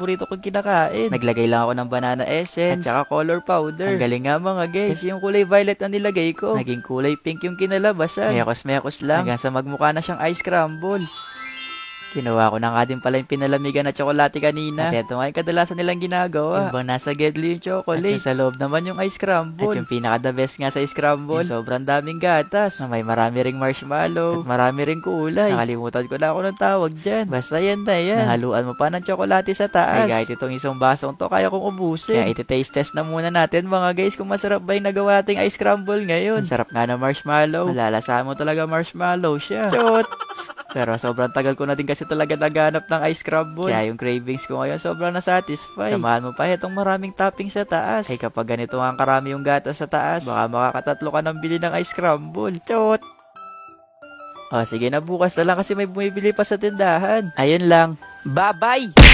paborito kong kinakain. Naglagay lang ako ng banana essence at saka color powder. Ang galing nga mga guys. Kasi yung kulay violet na nilagay ko, naging kulay pink yung kinalabasan. Mekos-mekos lang hanggang sa magmukha na siyang ice crumble. Kinuha ko na nga din pala yung pinalamigan na tsokolate kanina. At ito nga yung kadalasan nilang ginagawa. Yung bang nasa gedli yung chocolate. At yung sa loob naman yung ice crumble. At yung pinaka-the best nga sa ice crumble, yung sobrang daming gatas. Na may marami ring marshmallow. At marami ring kulay. Nakalimutan ko na ako ng tawag dyan. Basta yan na yan. Nahaluan mo pa ng tsokolate sa taas. Ay kahit itong isang basong to, kaya kong ubusin. Kaya iti-taste test na muna natin mga guys kung masarap ba yung nagawa nating ice crumble ngayon. Ang sarap nga ng marshmallow. Malalasahan mo talaga marshmallow siya. Chot! Pero sobrang tagal ko na din kasi talaga naganap ng ice crumble. Kaya yung cravings ko ngayon sobrang na-satisfy. Samahan mo pa itong maraming topping sa taas. Ay kapag ganito ang karami yung gatas sa taas, baka makakatatlo ka ng bili ng ice crumble. Chot! O sige na, bukas na lang kasi may bumibili pa sa tindahan. Ayun lang. Bye-bye!